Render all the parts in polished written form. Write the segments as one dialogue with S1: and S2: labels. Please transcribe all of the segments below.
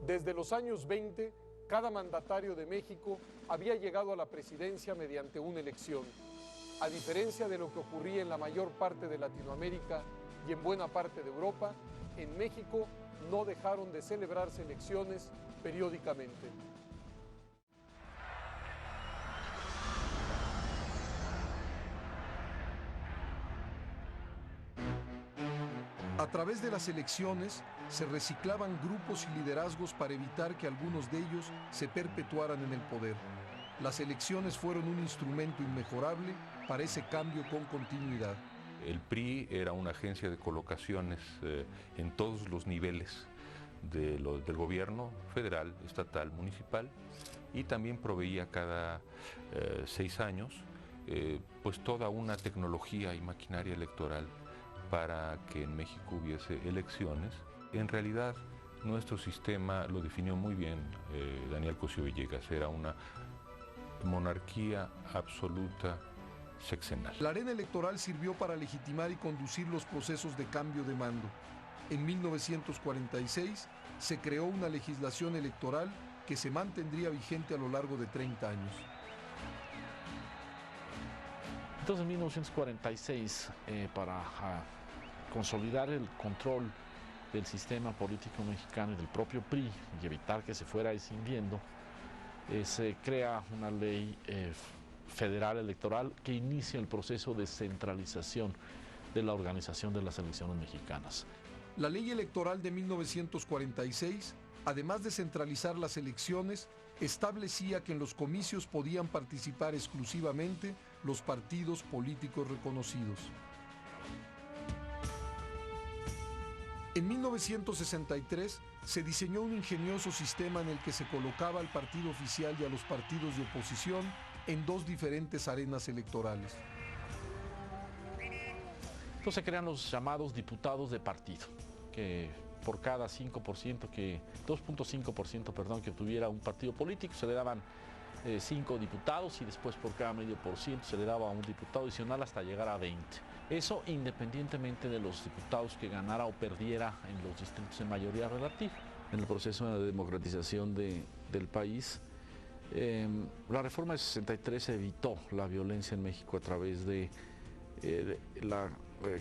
S1: Desde los años 20, cada mandatario de México había llegado a la presidencia mediante una elección. A diferencia de lo que ocurría en la mayor parte de Latinoamérica y en buena parte de Europa, en México no dejaron de celebrarse elecciones periódicamente. A través de las elecciones se reciclaban grupos y liderazgos para evitar que algunos de ellos se perpetuaran en el poder. Las elecciones fueron un instrumento inmejorable para ese cambio con continuidad.
S2: El PRI era una agencia de colocaciones en todos los niveles del gobierno federal, estatal, municipal, y también proveía cada 6 años pues toda una tecnología y maquinaria electoral para que en México hubiese elecciones. En realidad, nuestro sistema lo definió muy bien Daniel Cosío Villegas, era una monarquía absoluta sexenal.
S1: La arena electoral sirvió para legitimar y conducir los procesos de cambio de mando. En 1946 se creó una legislación electoral que se mantendría vigente a lo largo de 30 años.
S3: Entonces, en 1946, para consolidar el control del sistema político mexicano y del propio PRI y evitar que se fuera escindiendo, se crea una ley federal electoral que inicia el proceso de centralización de la organización de las elecciones mexicanas.
S1: La ley electoral de 1946, además de centralizar las elecciones, establecía que en los comicios podían participar exclusivamente los partidos políticos reconocidos. En 1963 se diseñó un ingenioso sistema en el que se colocaba al partido oficial y a los partidos de oposición en dos diferentes arenas electorales.
S3: Entonces se crean los llamados diputados de partido, que por cada 2.5% que obtuviera un partido político se le daban 5 diputados, y después por cada 0.5% se le daba un diputado adicional hasta llegar a 20. Eso independientemente de los diputados que ganara o perdiera en los distritos en mayoría relativa. En el proceso de democratización del país, la reforma de 63 evitó la violencia en México a través de la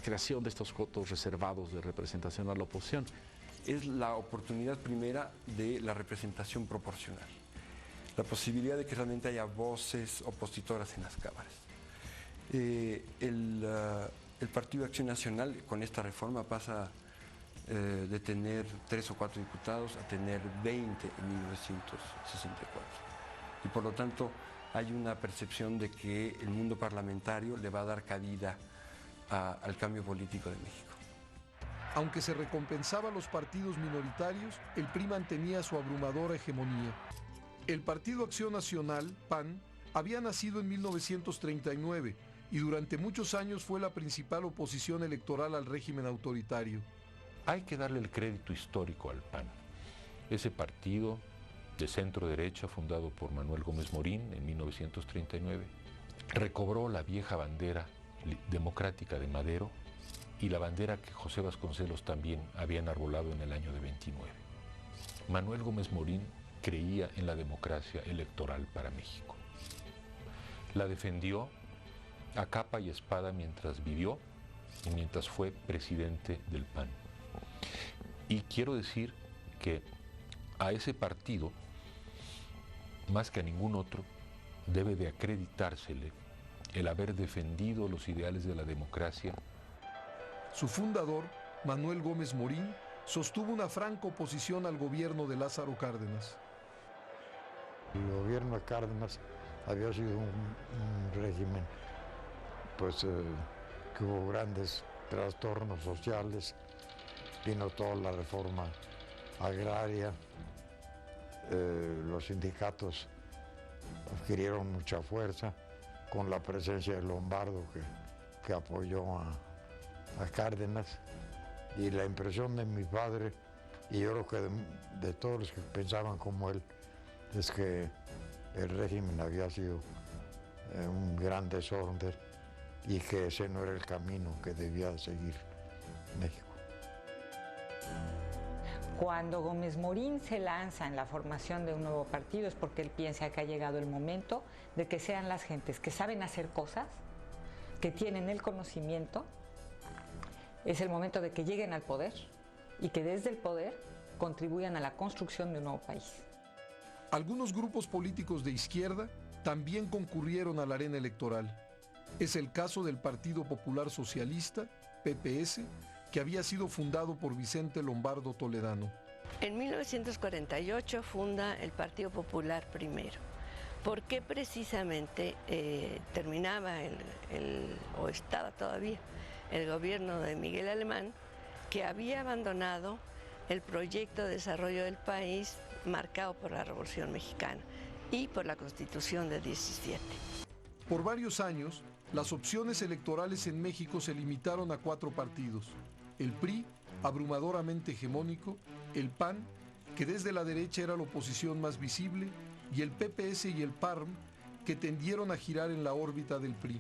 S3: creación de estos cotos reservados de representación a la oposición.
S4: Es la oportunidad primera de la representación proporcional, la posibilidad de que realmente haya voces opositoras en las cámaras. El Partido de Acción Nacional con esta reforma pasa de tener 3 o 4 diputados a tener 20 en 1964. Y por lo tanto hay una percepción de que el mundo parlamentario le va a dar cabida al cambio político de México.
S1: Aunque se recompensaba a los partidos minoritarios, el PRI mantenía su abrumadora hegemonía. El Partido Acción Nacional, PAN, había nacido en 1939 y durante muchos años fue la principal oposición electoral al régimen autoritario.
S2: Hay que darle el crédito histórico al PAN. Ese partido de centro derecha, fundado por Manuel Gómez Morín en 1939, recobró la vieja bandera democrática de Madero y la bandera que José Vasconcelos también había enarbolado en el año de 29. Manuel Gómez Morín creía en la democracia electoral para México. La defendió a capa y espada mientras vivió y mientras fue presidente del PAN. Y quiero decir que a ese partido, más que a ningún otro, debe de acreditársele el haber defendido los ideales de la democracia.
S1: Su fundador, Manuel Gómez Morín, sostuvo una franca oposición al gobierno de Lázaro Cárdenas.
S5: El gobierno de Cárdenas había sido un régimen que hubo grandes trastornos sociales, vino toda la reforma agraria, los sindicatos adquirieron mucha fuerza con la presencia de Lombardo que apoyó a Cárdenas, y la impresión de mi padre, y yo creo que de todos los que pensaban como él, es que el régimen había sido un gran desorden y que ese no era el camino que debía seguir México.
S6: Cuando Gómez Morín se lanza en la formación de un nuevo partido es porque él piensa que ha llegado el momento de que sean las gentes que saben hacer cosas, que tienen el conocimiento, es el momento de que lleguen al poder y que desde el poder contribuyan a la construcción de un nuevo país.
S1: Algunos grupos políticos de izquierda también concurrieron a la arena electoral. Es el caso del Partido Popular Socialista, PPS, que había sido fundado por Vicente Lombardo Toledano.
S7: En 1948 funda el Partido Popular primero, porque precisamente terminaba o estaba todavía el gobierno de Miguel Alemán, que había abandonado el proyecto de desarrollo del país marcado por la Revolución Mexicana y por la Constitución del 17.
S1: Por varios años, las opciones electorales en México se limitaron a 4 partidos. El PRI, abrumadoramente hegemónico, el PAN, que desde la derecha era la oposición más visible, y el PPS y el PARM, que tendieron a girar en la órbita del PRI.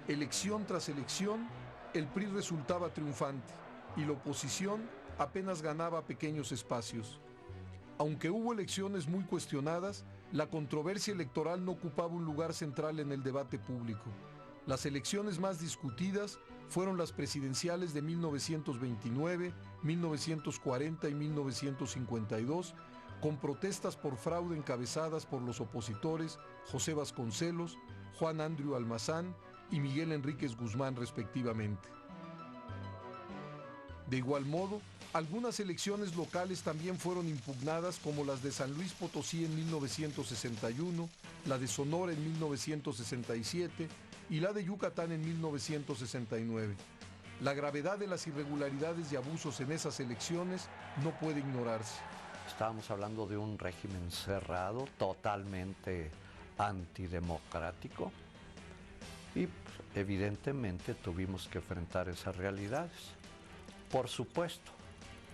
S1: Elección tras elección, el PRI resultaba triunfante y la oposición apenas ganaba pequeños espacios. Aunque hubo elecciones muy cuestionadas, la controversia electoral no ocupaba un lugar central en el debate público. Las elecciones más discutidas fueron las presidenciales de 1929, 1940 y 1952, con protestas por fraude encabezadas por los opositores José Vasconcelos, Juan Andrew Almazán y Miguel Enríquez Guzmán, respectivamente. De igual modo, algunas elecciones locales también fueron impugnadas, como las de San Luis Potosí en 1961, la de Sonora en 1967 y la de Yucatán en 1969. La gravedad de las irregularidades y abusos en esas elecciones no puede ignorarse.
S8: Estábamos hablando de un régimen cerrado, totalmente antidemocrático, y evidentemente tuvimos que enfrentar esas realidades. Por supuesto,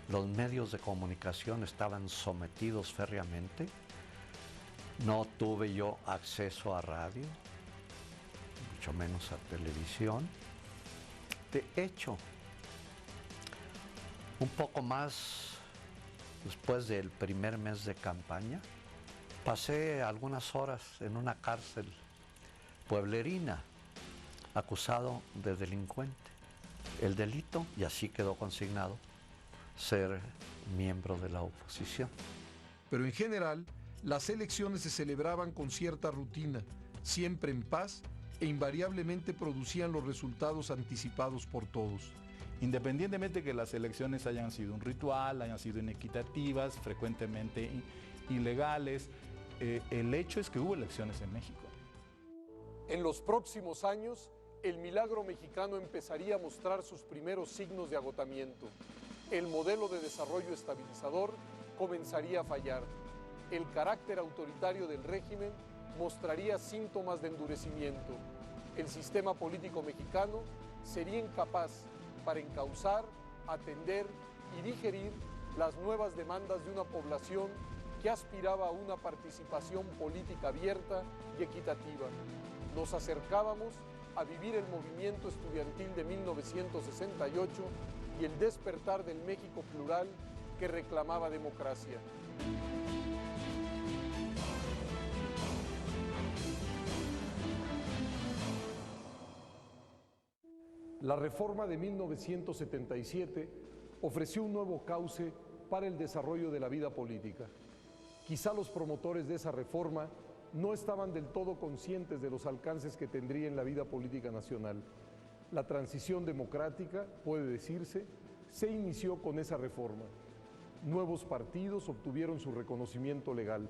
S8: los medios de comunicación estaban sometidos férreamente. No tuve yo acceso a radio, mucho menos a televisión. De hecho, un poco más después del primer mes de campaña, pasé algunas horas en una cárcel pueblerina, acusado de delincuente. El delito, y así quedó consignado, ser miembro de la oposición.
S1: Pero en general, las elecciones se celebraban con cierta rutina, siempre en paz, e invariablemente producían los resultados anticipados por todos.
S9: Independientemente de que las elecciones hayan sido un ritual, hayan sido inequitativas, frecuentemente ilegales, el hecho es que hubo elecciones en México.
S1: En los próximos años, el milagro mexicano empezaría a mostrar sus primeros signos de agotamiento. El modelo de desarrollo estabilizador comenzaría a fallar. El carácter autoritario del régimen mostraría síntomas de endurecimiento. El sistema político mexicano sería incapaz para encauzar, atender y digerir las nuevas demandas de una población que aspiraba a una participación política abierta y equitativa. Nos acercábamos a vivir el movimiento estudiantil de 1968 y el despertar del México plural que reclamaba democracia. La reforma de 1977 ofreció un nuevo cauce para el desarrollo de la vida política. Quizá los promotores de esa reforma no estaban del todo conscientes de los alcances que tendría en la vida política nacional. La transición democrática, puede decirse, se inició con esa reforma. Nuevos partidos obtuvieron su reconocimiento legal.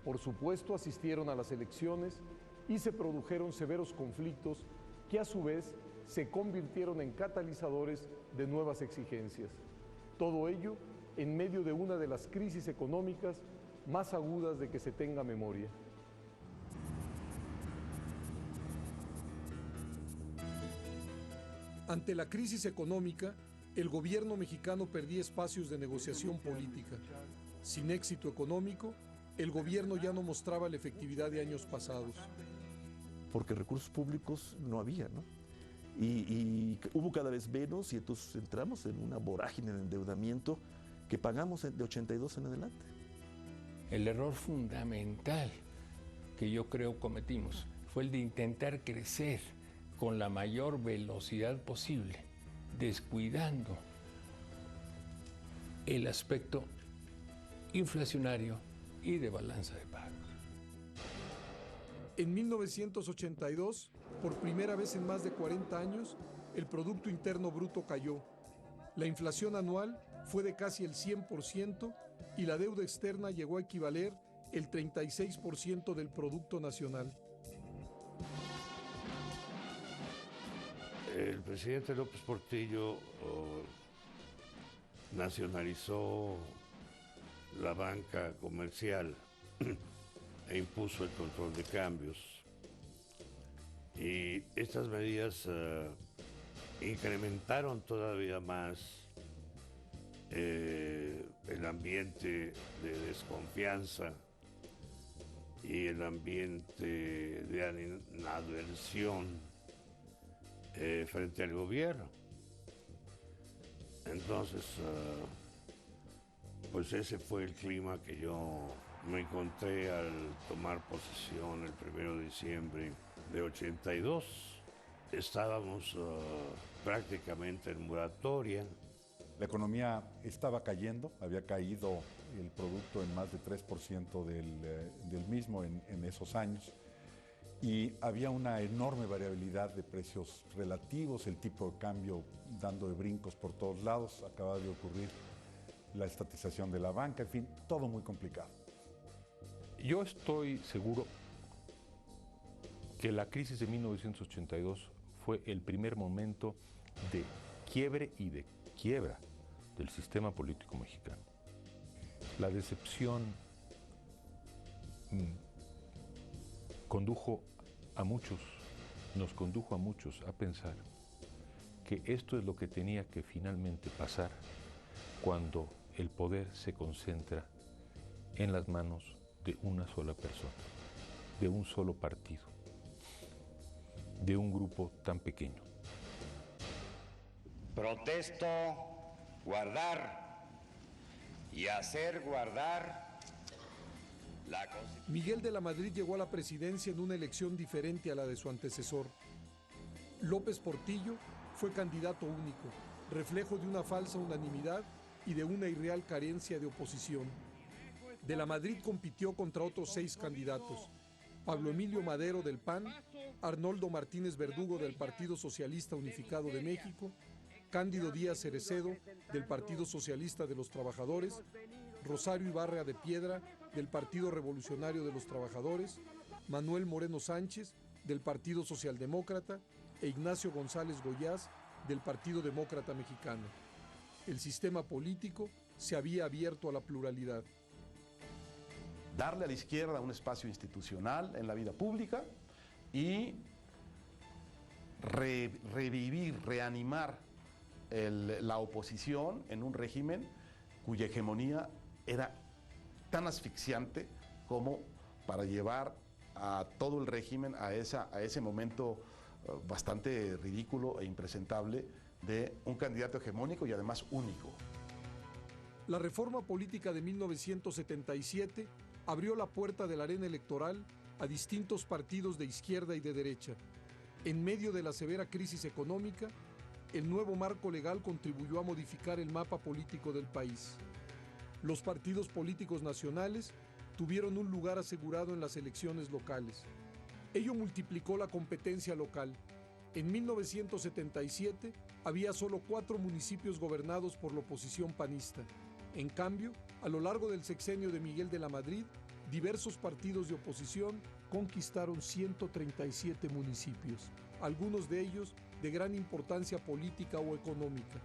S1: Por supuesto, asistieron a las elecciones y se produjeron severos conflictos que a su vez se convirtieron en catalizadores de nuevas exigencias. Todo ello en medio de una de las crisis económicas más agudas de que se tenga memoria. Ante la crisis económica, el gobierno mexicano perdía espacios de negociación política. Sin éxito económico, el gobierno ya no mostraba la efectividad de años pasados.
S10: Porque recursos públicos no había, ¿no? Y hubo cada vez menos y entonces entramos en una vorágine de endeudamiento que pagamos de 82 en adelante.
S11: El error fundamental que yo creo cometimos fue el de intentar crecer con la mayor velocidad posible, descuidando el aspecto inflacionario y de balanza de pagos.
S1: En 1982, por primera vez en más de 40 años, el Producto Interno Bruto cayó. La inflación anual fue de casi el 100% y la deuda externa llegó a equivaler el 36% del Producto Nacional.
S12: El presidente López Portillo nacionalizó la banca comercial e impuso el control de cambios. Y estas medidas incrementaron todavía más el ambiente de desconfianza y el ambiente de aversión frente al gobierno. Entonces, pues ese fue el clima que yo me encontré al tomar posesión el 1 de diciembre de 82. Estábamos prácticamente en moratoria.
S13: La economía estaba cayendo, había caído el producto en más de 3% del mismo en esos años, y había una enorme variabilidad de precios relativos, el tipo de cambio dando de brincos por todos lados, acaba de ocurrir la estatización de la banca, en fin, todo muy complicado.
S2: Yo estoy seguro que la crisis de 1982 fue el primer momento de quiebre y de quiebra del sistema político mexicano. La decepción nos condujo a muchos a pensar que esto es lo que tenía que finalmente pasar cuando el poder se concentra en las manos de una sola persona, de un solo partido, de un grupo tan pequeño.
S14: Protesto guardar y hacer guardar la Constitución.
S1: Miguel de la Madrid llegó a la presidencia en una elección diferente a la de su antecesor. López Portillo fue candidato único, reflejo de una falsa unanimidad y de una irreal carencia de oposición. De la Madrid compitió contra otros 6 candidatos: Pablo Emilio Madero del PAN, Arnoldo Martínez Verdugo del Partido Socialista Unificado de México, Cándido Díaz Cerecedo del Partido Socialista de los Trabajadores, Rosario Ibarra de Piedra del Partido Revolucionario de los Trabajadores, Manuel Moreno Sánchez del Partido Socialdemócrata e Ignacio González Goyás del Partido Demócrata Mexicano. El sistema político se había abierto a la pluralidad.
S9: Darle a la izquierda un espacio institucional en la vida pública y revivir, reanimar la oposición en un régimen cuya hegemonía era tan asfixiante como para llevar a todo el régimen a ese momento bastante ridículo e impresentable de un candidato hegemónico y además único.
S1: La reforma política de 1977 abrió la puerta de la arena electoral a distintos partidos de izquierda y de derecha. En medio de la severa crisis económica, el nuevo marco legal contribuyó a modificar el mapa político del país. Los partidos políticos nacionales tuvieron un lugar asegurado en las elecciones locales. Ello multiplicó la competencia local. En 1977 había solo 4 municipios gobernados por la oposición panista. En cambio, a lo largo del sexenio de Miguel de la Madrid, diversos partidos de oposición conquistaron 137 municipios, algunos de ellos de gran importancia política o económica.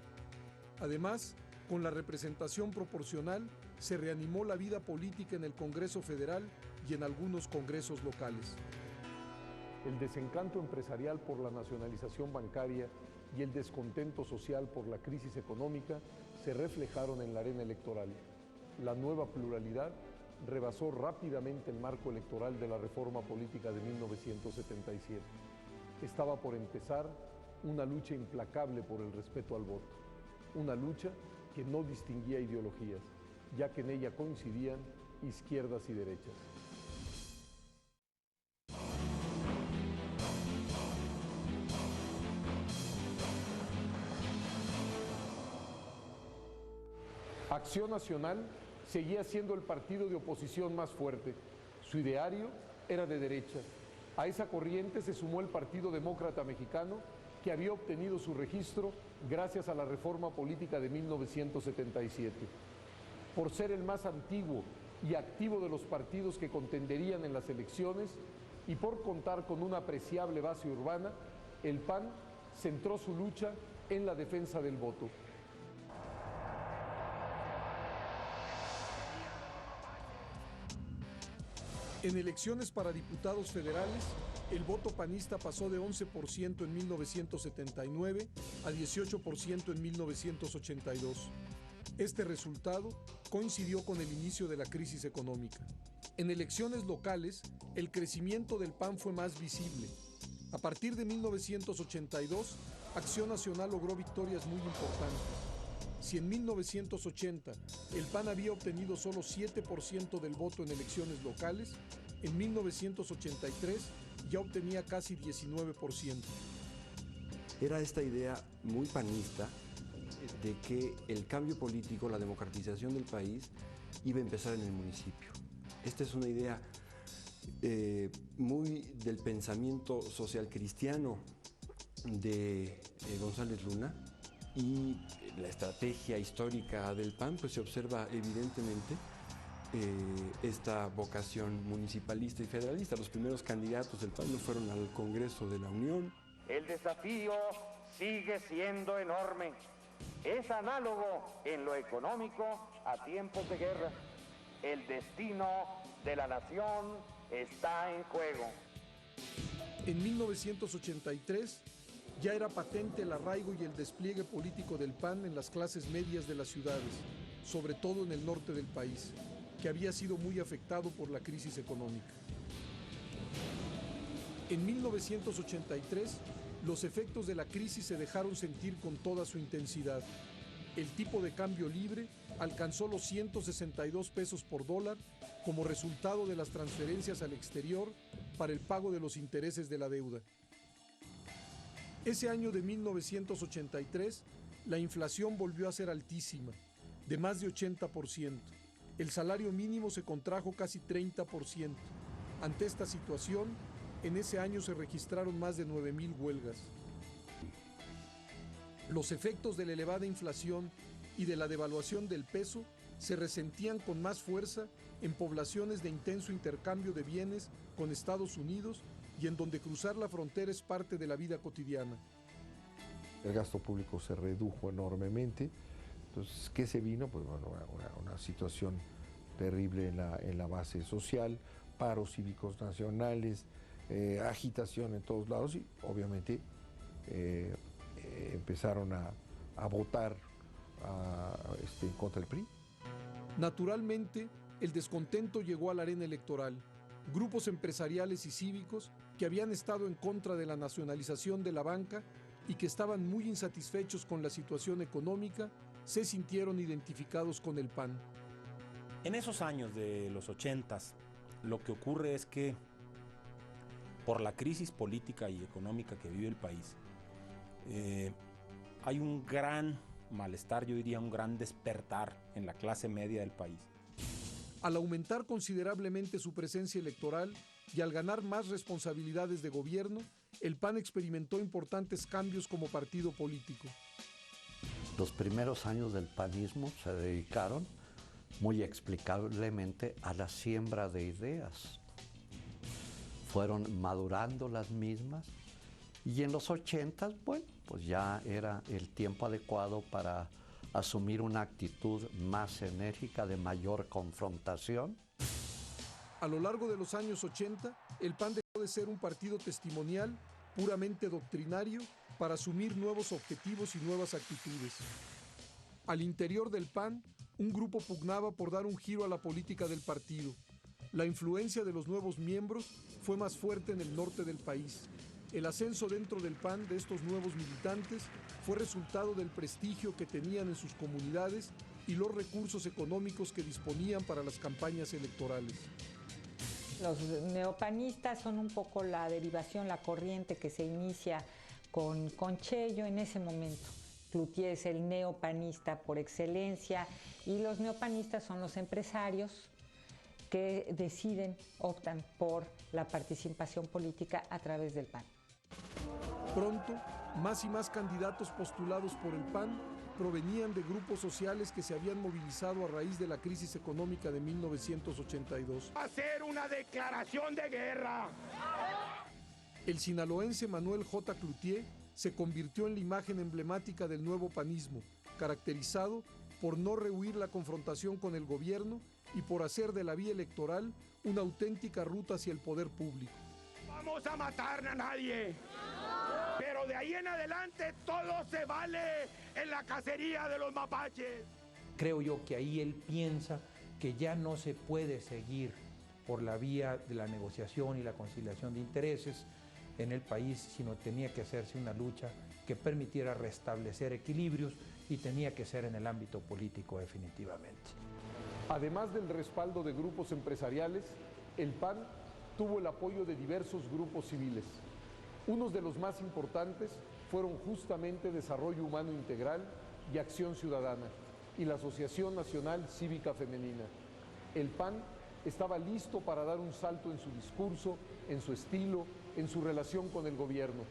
S1: Además, con la representación proporcional, se reanimó la vida política en el Congreso Federal y en algunos congresos locales. El desencanto empresarial por la nacionalización bancaria y el descontento social por la crisis económica se reflejaron en la arena electoral. La nueva pluralidad rebasó rápidamente el marco electoral de la reforma política de 1977. Estaba por empezar una lucha implacable por el respeto al voto, una lucha que no distinguía ideologías, ya que en ella coincidían izquierdas y derechas. Acción Nacional seguía siendo el partido de oposición más fuerte. Su ideario era de derecha. A esa corriente se sumó el Partido Demócrata Mexicano, que había obtenido su registro gracias a la reforma política de 1977. Por ser el más antiguo y activo de los partidos que contenderían en las elecciones y por contar con una apreciable base urbana, el PAN centró su lucha en la defensa del voto. En elecciones para diputados federales, el voto panista pasó de 11% en 1979 a 18% en 1982. Este resultado coincidió con el inicio de la crisis económica. En elecciones locales, el crecimiento del PAN fue más visible. A partir de 1982, Acción Nacional logró victorias muy importantes. Si en 1980 el PAN había obtenido solo 7% del voto en elecciones locales, en 1983 ya obtenía casi 19%.
S4: Era esta idea muy panista de que el cambio político, la democratización del país, iba a empezar en el municipio. Esta es una idea muy del pensamiento social cristiano de González Luna, y la estrategia histórica del PAN, pues se observa evidentemente esta vocación municipalista y federalista. Los primeros candidatos del PAN no fueron al Congreso de la Unión.
S15: El desafío sigue siendo enorme. Es análogo en lo económico a tiempos de guerra. El destino de la nación está en juego.
S1: En 1983 ya era patente el arraigo y el despliegue político del PAN en las clases medias de las ciudades, sobre todo en el norte del país, que había sido muy afectado por la crisis económica. En 1983, los efectos de la crisis se dejaron sentir con toda su intensidad. El tipo de cambio libre alcanzó los 162 pesos por dólar como resultado de las transferencias al exterior para el pago de los intereses de la deuda. Ese año de 1983, la inflación volvió a ser altísima, de más de 80%. El salario mínimo se contrajo casi 30%. Ante esta situación, en ese año se registraron más de 9,000 huelgas. Los efectos de la elevada inflación y de la devaluación del peso se resentían con más fuerza en poblaciones de intenso intercambio de bienes con Estados Unidos y en donde cruzar la frontera es parte de la vida cotidiana.
S10: El gasto público se redujo enormemente. Entonces, ¿qué se vino? Pues bueno, una situación terrible en la base social, paros cívicos nacionales, agitación en todos lados y obviamente empezaron a votar en contra del PRI.
S1: Naturalmente, el descontento llegó a la arena electoral. Grupos empresariales y cívicos que habían estado en contra de la nacionalización de la banca y que estaban muy insatisfechos con la situación económica, se sintieron identificados con el PAN.
S16: En esos años de los 80s, lo que ocurre es que por la crisis política y económica que vive el país, hay un gran malestar, yo diría un gran despertar en la clase media del país.
S1: Al aumentar considerablemente su presencia electoral y al ganar más responsabilidades de gobierno, el PAN experimentó importantes cambios como partido político.
S8: Los primeros años del panismo se dedicaron muy explicablemente a la siembra de ideas. Fueron madurando las mismas y en los 80s, bueno, pues ya era el tiempo adecuado para asumir una actitud más enérgica de mayor confrontación.
S1: A lo largo de los años 80, el PAN dejó de ser un partido testimonial, puramente doctrinario, para asumir nuevos objetivos y nuevas actitudes. Al interior del PAN, un grupo pugnaba por dar un giro a la política del partido. La influencia de los nuevos miembros fue más fuerte en el norte del país. El ascenso dentro del PAN de estos nuevos militantes fue resultado del prestigio que tenían en sus comunidades y los recursos económicos que disponían para las campañas electorales.
S6: Los neopanistas son un poco la derivación, la corriente que se inicia con Chello en ese momento. Cloutier es el neopanista por excelencia y los neopanistas son los empresarios que deciden, optan por la participación política a través del PAN.
S1: Pronto, más y más candidatos postulados por el PAN provenían de grupos sociales que se habían movilizado a raíz de la crisis económica de 1982.
S17: ¡Hacer una declaración de guerra!
S1: El sinaloense Manuel J. Cloutier se convirtió en la imagen emblemática del nuevo panismo, caracterizado por no rehuir la confrontación con el gobierno y por hacer de la vía electoral una auténtica ruta hacia el poder público.
S17: Vamos a matar a nadie, pero de ahí en adelante todo se vale en la cacería de los mapaches.
S18: Creo yo que ahí él piensa que ya no se puede seguir por la vía de la negociación y la conciliación de intereses en el país, sino tenía que hacerse una lucha que permitiera restablecer equilibrios y tenía que ser en el ámbito político definitivamente.
S1: Además del respaldo de grupos empresariales, el PAN tuvo el apoyo de diversos grupos civiles. Unos de los más importantes fueron justamente Desarrollo Humano Integral y Acción Ciudadana y la Asociación Nacional Cívica Femenina. El PAN estaba listo para dar un salto en su discurso, en su estilo, en su relación con el gobierno.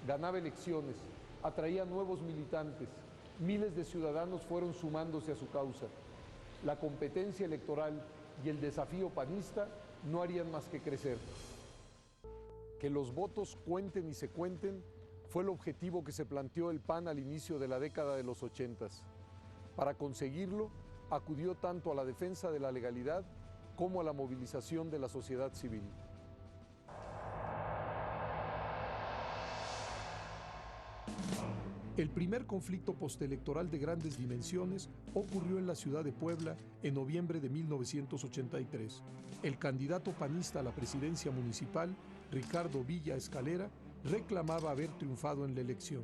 S1: Ganaba elecciones, atraía nuevos militantes, miles de ciudadanos fueron sumándose a su causa. La competencia electoral y el desafío panista no harían más que crecer. Que los votos cuenten y se cuenten fue el objetivo que se planteó el PAN al inicio de la década de los 80s. Para conseguirlo, acudió tanto a la defensa de la legalidad como a la movilización de la sociedad civil. El primer conflicto postelectoral de grandes dimensiones ocurrió en la ciudad de Puebla en noviembre de 1983. El candidato panista a la presidencia municipal, Ricardo Villa Escalera, reclamaba haber triunfado en la elección.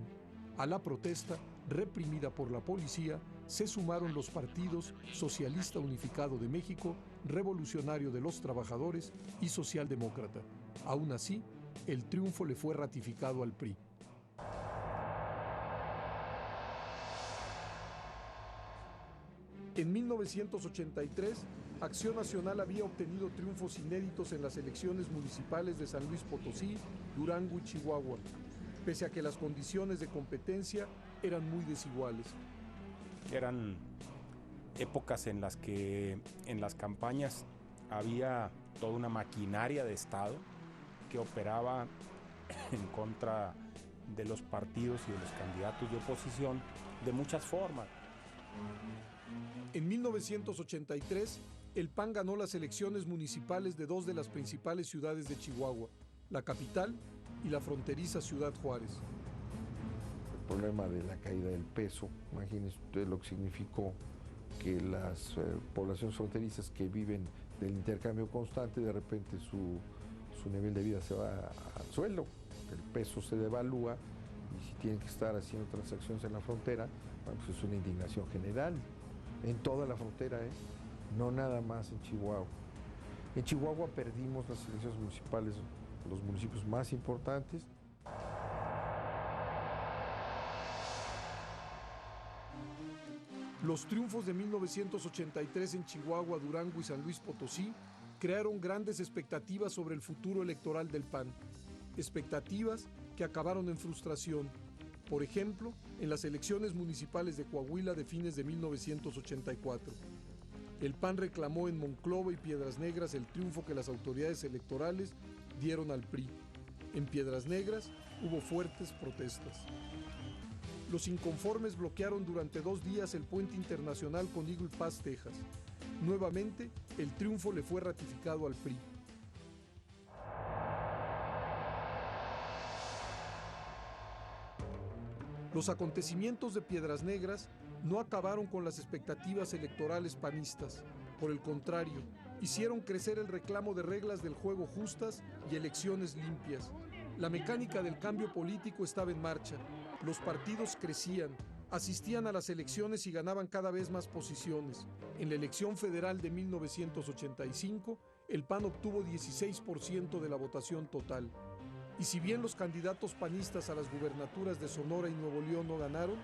S1: A la protesta, reprimida por la policía, se sumaron los partidos Socialista Unificado de México, Revolucionario de los Trabajadores y Socialdemócrata. Aún así, el triunfo le fue ratificado al PRI. En 1983, Acción Nacional había obtenido triunfos inéditos en las elecciones municipales de San Luis Potosí, Durango y Chihuahua, pese a que las condiciones de competencia eran muy desiguales.
S16: Eran épocas en las que en las campañas había toda una maquinaria de Estado que operaba en contra de los partidos y de los candidatos de oposición de muchas formas.
S1: En 1983, el PAN ganó las elecciones municipales de dos de las principales ciudades de Chihuahua, la capital y la fronteriza Ciudad Juárez.
S10: El problema de la caída del peso, imagínense usted lo que significó que las poblaciones fronterizas que viven del intercambio constante, de repente su nivel de vida se va al suelo, el peso se devalúa y si tienen que estar haciendo transacciones en la frontera, bueno, pues es una indignación general. En toda la frontera, no nada más en Chihuahua. En Chihuahua perdimos las elecciones municipales, los municipios más importantes.
S1: Los triunfos de 1983 en Chihuahua, Durango y San Luis Potosí crearon grandes expectativas sobre el futuro electoral del PAN. Expectativas que acabaron en frustración. Por ejemplo, en las elecciones municipales de Coahuila de fines de 1984. El PAN reclamó en Monclova y Piedras Negras el triunfo que las autoridades electorales dieron al PRI. En Piedras Negras hubo fuertes protestas. Los inconformes bloquearon durante 2 días el puente internacional con Eagle Pass, Texas. Nuevamente, el triunfo le fue ratificado al PRI. Los acontecimientos de Piedras Negras no acabaron con las expectativas electorales panistas. Por el contrario, hicieron crecer el reclamo de reglas del juego justas y elecciones limpias. La mecánica del cambio político estaba en marcha. Los partidos crecían, asistían a las elecciones y ganaban cada vez más posiciones. En la elección federal de 1985, el PAN obtuvo 16% de la votación total. Y si bien los candidatos panistas a las gubernaturas de Sonora y Nuevo León no ganaron,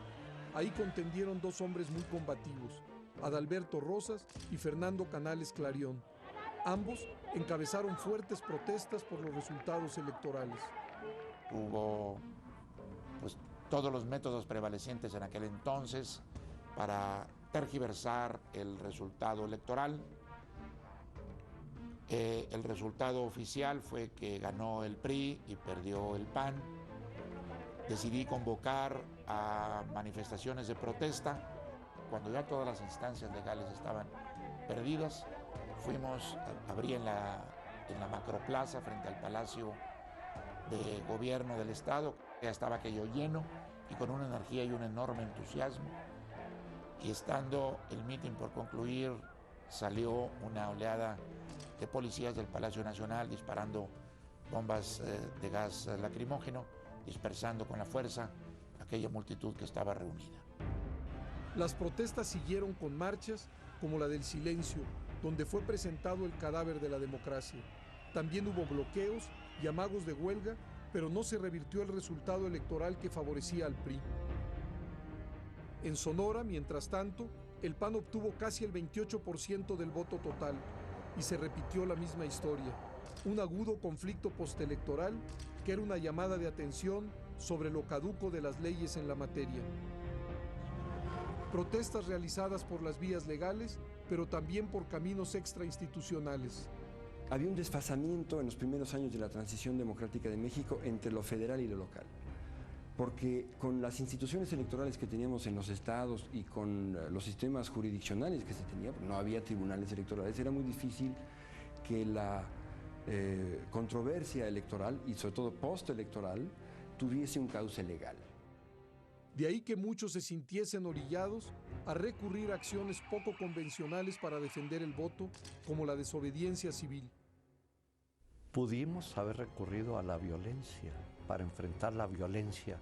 S1: ahí contendieron dos hombres muy combativos, Adalberto Rosas y Fernando Canales Clarión. Ambos encabezaron fuertes protestas por los resultados electorales.
S19: Hubo todos los métodos prevalecientes en aquel entonces para tergiversar el resultado electoral. El resultado oficial fue que ganó el PRI y perdió el PAN. Decidí convocar a manifestaciones de protesta. Cuando ya todas las instancias legales estaban perdidas, abrí en la macroplaza frente al Palacio de Gobierno del Estado. Ya estaba aquello lleno y con una energía y un enorme entusiasmo. Y estando el mitin por concluir, salió una oleada de policías del Palacio Nacional disparando bombas de gas lacrimógeno, dispersando con la fuerza aquella multitud que estaba reunida.
S1: Las protestas siguieron con marchas como la del silencio, donde fue presentado el cadáver de la democracia. También hubo bloqueos y amagos de huelga, pero no se revirtió el resultado electoral que favorecía al PRI. En Sonora, mientras tanto, el PAN obtuvo casi el 28% del voto total y se repitió la misma historia, un agudo conflicto postelectoral que era una llamada de atención sobre lo caduco de las leyes en la materia. Protestas realizadas por las vías legales, pero también por caminos extrainstitucionales.
S4: Había un desfasamiento en los primeros años de la transición democrática de México entre lo federal y lo local, porque con las instituciones electorales que teníamos en los estados y con los sistemas jurisdiccionales que se tenían, no había tribunales electorales, era muy difícil que la controversia electoral y sobre todo postelectoral tuviese un cauce legal.
S1: De ahí que muchos se sintiesen orillados a recurrir a acciones poco convencionales para defender el voto, como la desobediencia civil.
S8: Pudimos haber recurrido a la violencia para enfrentar la violencia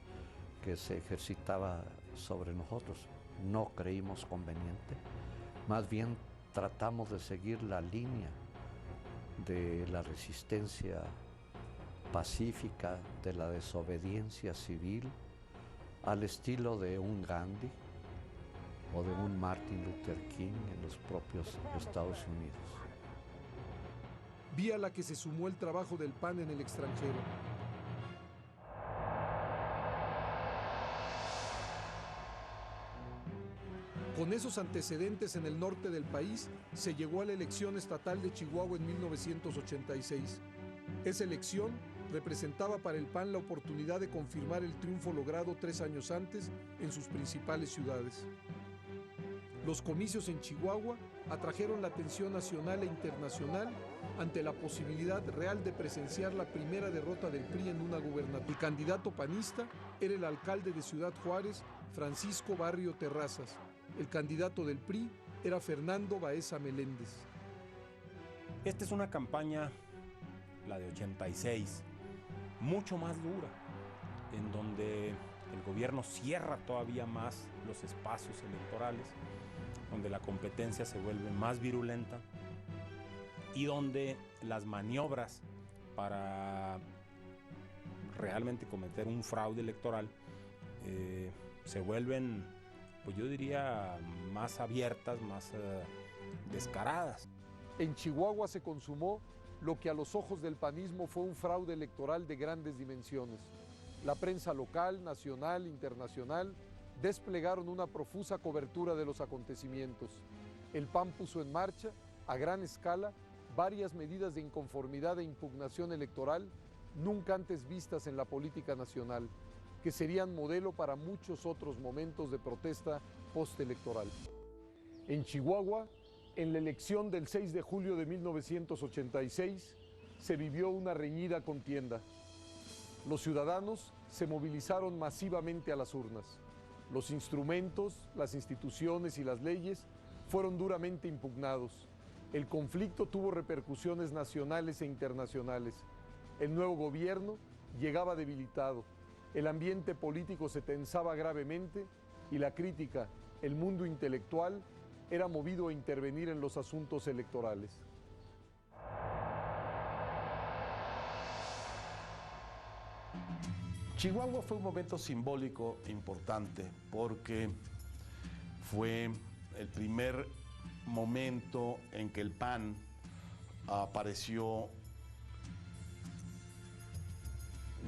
S8: que se ejercitaba sobre nosotros. No creímos conveniente, más bien tratamos de seguir la línea de la resistencia pacífica, de la desobediencia civil, al estilo de un Gandhi o de un Martin Luther King en los propios Estados Unidos.
S1: Vía a la que se sumó el trabajo del PAN en el extranjero. Con esos antecedentes en el norte del país, se llegó a la elección estatal de Chihuahua en 1986. Esa elección representaba para el PAN la oportunidad de confirmar el triunfo logrado 3 años antes en sus principales ciudades. Los comicios en Chihuahua atrajeron la atención nacional e internacional ante la posibilidad real de presenciar la primera derrota del PRI en una gubernatura. El candidato panista era el alcalde de Ciudad Juárez, Francisco Barrio Terrazas. El candidato del PRI era Fernando Baeza Meléndez.
S16: Esta es una campaña, la de 86, mucho más dura, en donde el gobierno cierra todavía más los espacios electorales, donde la competencia se vuelve más virulenta y donde las maniobras para realmente cometer un fraude electoral se vuelven, pues yo diría, más abiertas, más descaradas.
S1: En Chihuahua se consumó lo que a los ojos del panismo fue un fraude electoral de grandes dimensiones. La prensa local, nacional, internacional, desplegaron una profusa cobertura de los acontecimientos. El PAN puso en marcha, a gran escala, varias medidas de inconformidad e impugnación electoral nunca antes vistas en la política nacional, que serían modelo para muchos otros momentos de protesta postelectoral. En Chihuahua, en la elección del 6 de julio de 1986, se vivió una reñida contienda. Los ciudadanos se movilizaron masivamente a las urnas. Los instrumentos, las instituciones y las leyes fueron duramente impugnados. El conflicto tuvo repercusiones nacionales e internacionales. El nuevo gobierno llegaba debilitado. el ambiente político se tensaba gravemente y la crítica, el mundo intelectual, era movido a intervenir en los asuntos electorales.
S9: Chihuahua fue un momento simbólico importante porque fue el primer momento en que el PAN pareció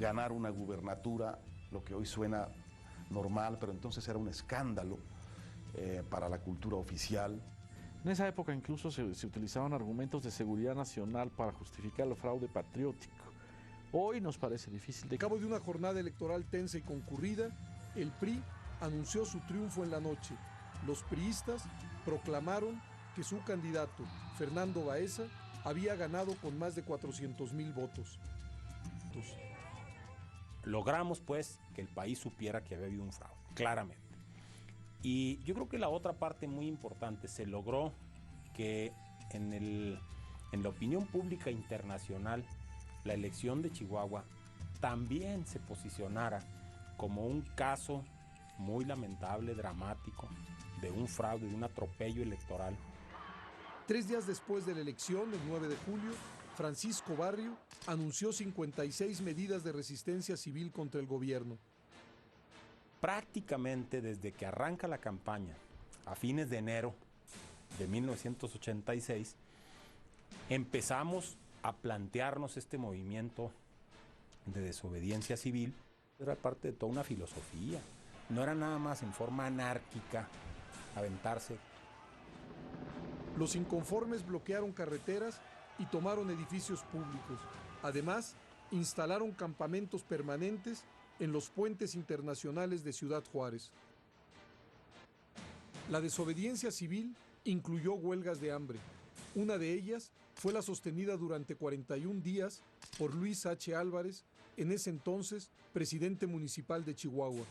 S9: ganar una gubernatura, lo que hoy suena normal, pero entonces era un escándalo para la cultura oficial.
S3: En esa época incluso se utilizaban argumentos de seguridad nacional para justificar el fraude patriótico. Hoy nos parece difícil.
S1: A cabo de una jornada electoral tensa y concurrida, el PRI anunció su triunfo en la noche. Los priistas proclamaron que su candidato, Fernando Baeza, había ganado con más de 400,000 votos.
S16: Logramos, pues, que el país supiera que había habido un fraude, claramente. Y yo creo que la otra parte muy importante, se logró que en la opinión pública internacional, la elección de Chihuahua también se posicionara como un caso muy lamentable, dramático, de un fraude, de un atropello electoral.
S1: 3 días después de la elección, el 9 de julio, Francisco Barrio anunció 56 medidas de resistencia civil contra el gobierno.
S16: Prácticamente desde que arranca la campaña, a fines de enero de 1986, empezamos a plantearnos este movimiento de desobediencia civil. Era parte de toda una filosofía, no era nada más en forma anárquica aventarse.
S1: Los inconformes bloquearon carreteras y tomaron edificios públicos. Además, instalaron campamentos permanentes en los puentes internacionales de Ciudad Juárez. La desobediencia civil incluyó huelgas de hambre. Una de ellas fue la sostenida durante 41 días por Luis H. Álvarez, en ese entonces presidente municipal de Chihuahua.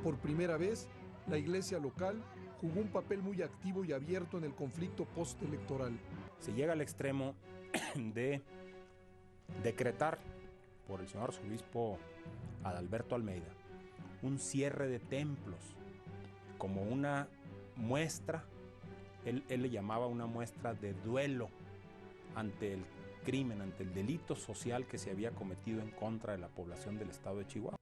S1: Por primera vez, la iglesia local jugó un papel muy activo y abierto en el conflicto postelectoral.
S16: Se llega al extremo de decretar por el señor arzobispo Adalberto Almeida un cierre de templos como una muestra, él le llamaba una muestra de duelo ante el crimen, ante el delito social que se había cometido en contra de la población del estado de Chihuahua.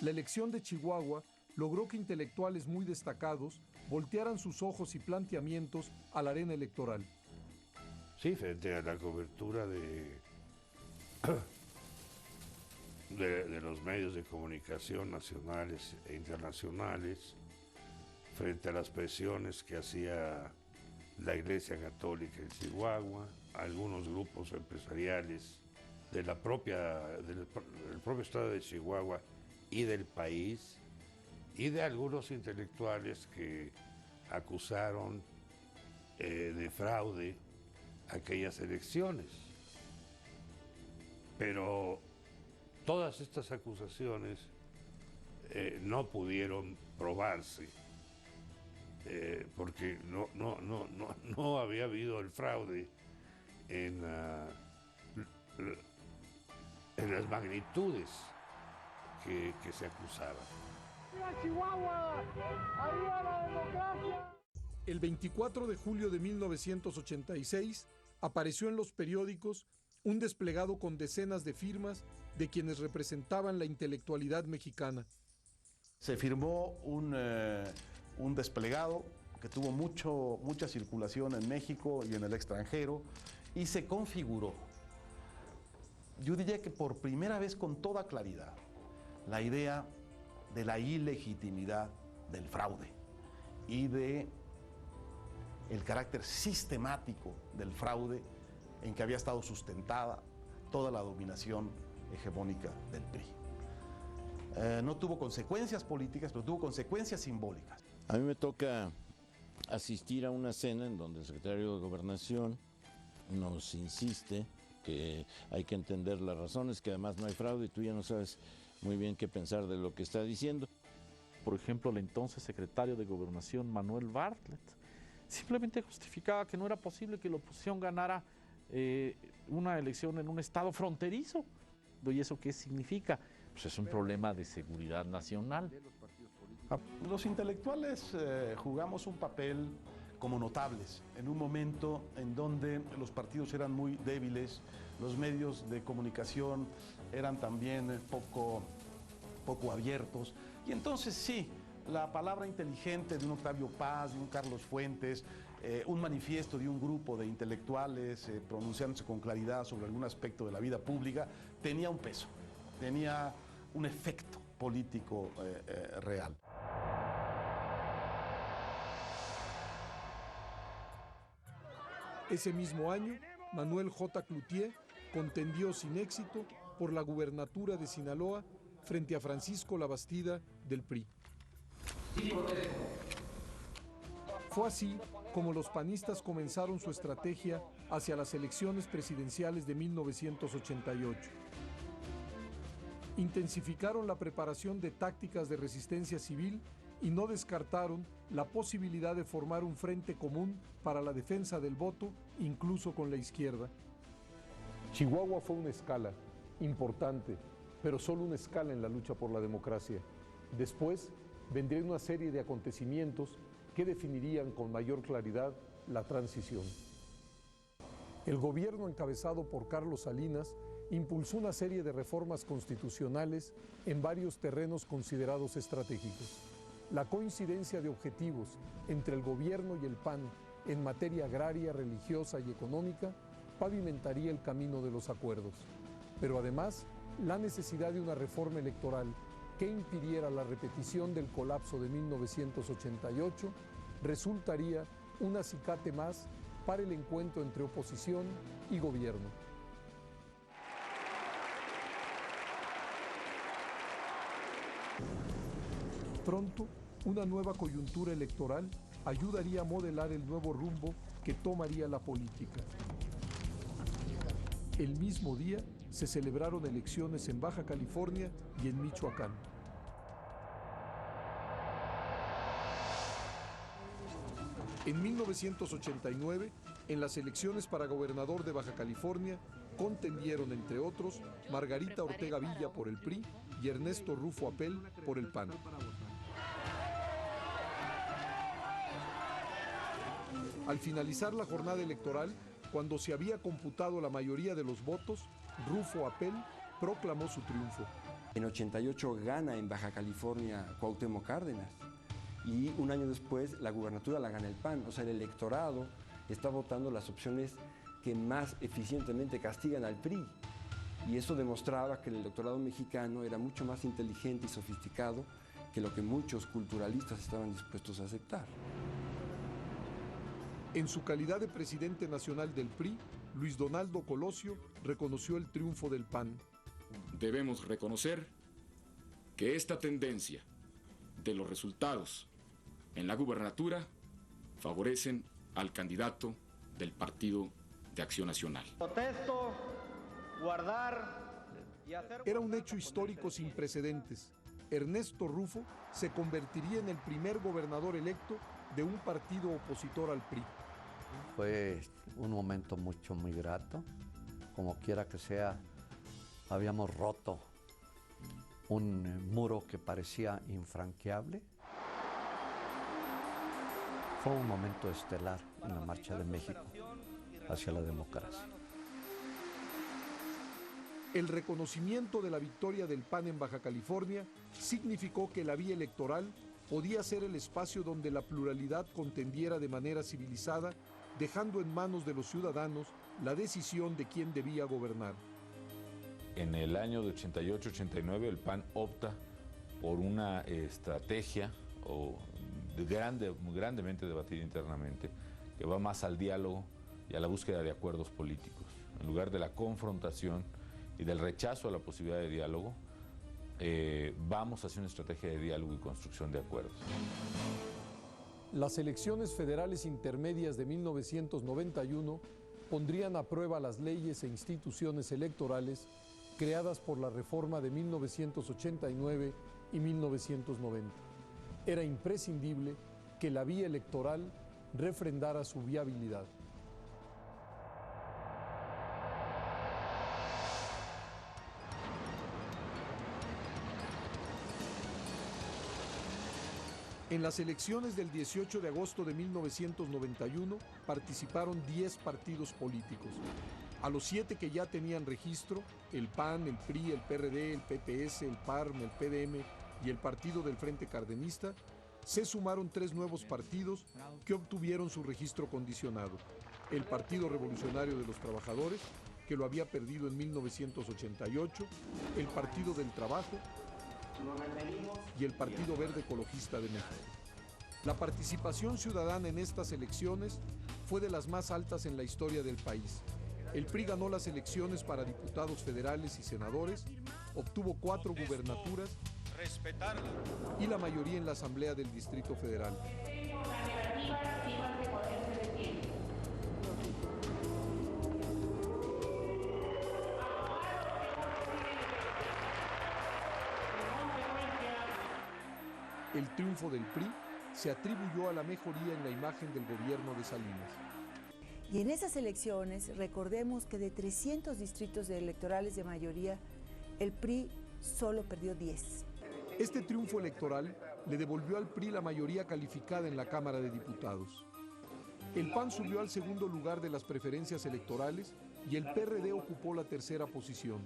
S1: La elección de Chihuahua logró que intelectuales muy destacados voltearan sus ojos y planteamientos a la arena electoral.
S12: Sí, frente a la cobertura de los medios de comunicación nacionales e internacionales, frente a las presiones que hacía la Iglesia Católica en Chihuahua, algunos grupos empresariales del propio estado de Chihuahua y del país, y de algunos intelectuales que acusaron de fraude aquellas elecciones. Pero todas estas acusaciones no pudieron probarse, porque no había habido el fraude en las magnitudes que se acusaban.
S1: ¡Arriba Chihuahua! ¡Arriba la democracia! El 24 de julio de 1986 apareció en los periódicos un desplegado con decenas de firmas de quienes representaban la intelectualidad mexicana.
S9: Se firmó un desplegado que tuvo mucha circulación en México y en el extranjero, y se configuró, yo diría que por primera vez con toda claridad, la idea de la ilegitimidad del fraude y de el carácter sistemático del fraude en que había estado sustentada toda la dominación hegemónica del PRI. No tuvo consecuencias políticas, pero tuvo consecuencias simbólicas.
S20: A mí me toca asistir a una cena en donde el secretario de Gobernación nos insiste que hay que entender las razones, que además no hay fraude y tú ya no sabes muy bien qué pensar de lo que está diciendo.
S3: Por ejemplo, el entonces secretario de Gobernación, Manuel Bartlett, simplemente justificaba que no era posible que la oposición ganara una elección en un estado fronterizo. ¿Y eso qué significa? pues es un problema de seguridad nacional.
S9: Los intelectuales jugamos un papel como notables en un momento en donde los partidos eran muy débiles, los medios de comunicación eran también poco abiertos, y entonces sí, la palabra inteligente de un Octavio Paz, de un Carlos Fuentes, un manifiesto de un grupo de intelectuales pronunciándose con claridad sobre algún aspecto de la vida pública, tenía un peso, tenía un efecto político real.
S1: Ese mismo año, Manuel J. Cloutier contendió sin éxito por la gubernatura de Sinaloa frente a Francisco Labastida del PRI. Fue así como los panistas comenzaron su estrategia hacia las elecciones presidenciales de 1988. Intensificaron la preparación de tácticas de resistencia civil y no descartaron la posibilidad de formar un frente común para la defensa del voto, incluso con la izquierda. Chihuahua fue una escala importante, pero solo una escala en la lucha por la democracia. Después vendría una serie de acontecimientos que definirían con mayor claridad la transición. El gobierno encabezado por Carlos Salinas impulsó una serie de reformas constitucionales en varios terrenos considerados estratégicos. La coincidencia de objetivos entre el gobierno y el PAN en materia agraria, religiosa y económica pavimentaría el camino de los acuerdos. Pero además, la necesidad de una reforma electoral que impidiera la repetición del colapso de 1988 resultaría un acicate más para el encuentro entre oposición y gobierno. Pronto, una nueva coyuntura electoral ayudaría a modelar el nuevo rumbo que tomaría la política. El mismo día se celebraron elecciones en Baja California y en Michoacán. En 1989, en las elecciones para gobernador de Baja California, contendieron, entre otros, Margarita Ortega Villa por el PRI y Ernesto Rufo Apel por el PAN. Al finalizar la jornada electoral, cuando se había computado la mayoría de los votos, Rufo Apel proclamó su triunfo.
S4: En 88 gana en Baja California Cuauhtémoc Cárdenas y un año después la gubernatura la gana el PAN. O sea, el electorado está votando las opciones que más eficientemente castigan al PRI. Y eso demostraba que el electorado mexicano era mucho más inteligente y sofisticado que lo que muchos culturalistas estaban dispuestos a aceptar.
S1: En su calidad de presidente nacional del PRI, Luis Donaldo Colosio reconoció el triunfo del PAN.
S21: Debemos reconocer que esta tendencia de los resultados en la gubernatura favorecen al candidato del Partido de Acción Nacional.
S15: Protesto, guardar y hacer...
S1: Era un hecho histórico sin precedentes. Ernesto Rufo se convertiría en el primer gobernador electo de un partido opositor al PRI.
S8: Fue un momento muy grato. Como quiera que sea, habíamos roto un muro que parecía infranqueable. Fue un momento estelar en la marcha de México hacia la democracia.
S1: El reconocimiento de la victoria del PAN en Baja California significó que la vía electoral podía ser el espacio donde la pluralidad contendiera de manera civilizada, dejando en manos de los ciudadanos la decisión de quién debía gobernar.
S2: En el año de 88-89 el PAN opta por una estrategia grandemente debatida internamente, que va más al diálogo y a la búsqueda de acuerdos políticos. En lugar de la confrontación y del rechazo a la posibilidad de diálogo, vamos hacia una estrategia de diálogo y construcción de acuerdos.
S1: Las elecciones federales intermedias de 1991 pondrían a prueba las leyes e instituciones electorales creadas por la reforma de 1989 y 1990. Era imprescindible que la vía electoral refrendara su viabilidad. En las elecciones del 18 de agosto de 1991 participaron 10 partidos políticos. A los 7 que ya tenían registro, el PAN, el PRI, el PRD, el PPS, el PARM, el PDM y el Partido del Frente Cardenista, se sumaron 3 nuevos partidos que obtuvieron su registro condicionado. El Partido Revolucionario de los Trabajadores, que lo había perdido en 1988, el Partido del Trabajo y el Partido Verde Ecologista de México. La participación ciudadana en estas elecciones fue de las más altas en la historia del país. El PRI ganó las elecciones para diputados federales y senadores, obtuvo 4 gubernaturas y la mayoría en la Asamblea del Distrito Federal. El triunfo del PRI se atribuyó a la mejoría en la imagen del gobierno de Salinas.
S5: Y en esas elecciones, recordemos que de 300 distritos electorales de mayoría, el PRI solo perdió 10.
S1: Este triunfo electoral le devolvió al PRI la mayoría calificada en la Cámara de Diputados. El PAN subió al segundo lugar de las preferencias electorales y el PRD ocupó la tercera posición.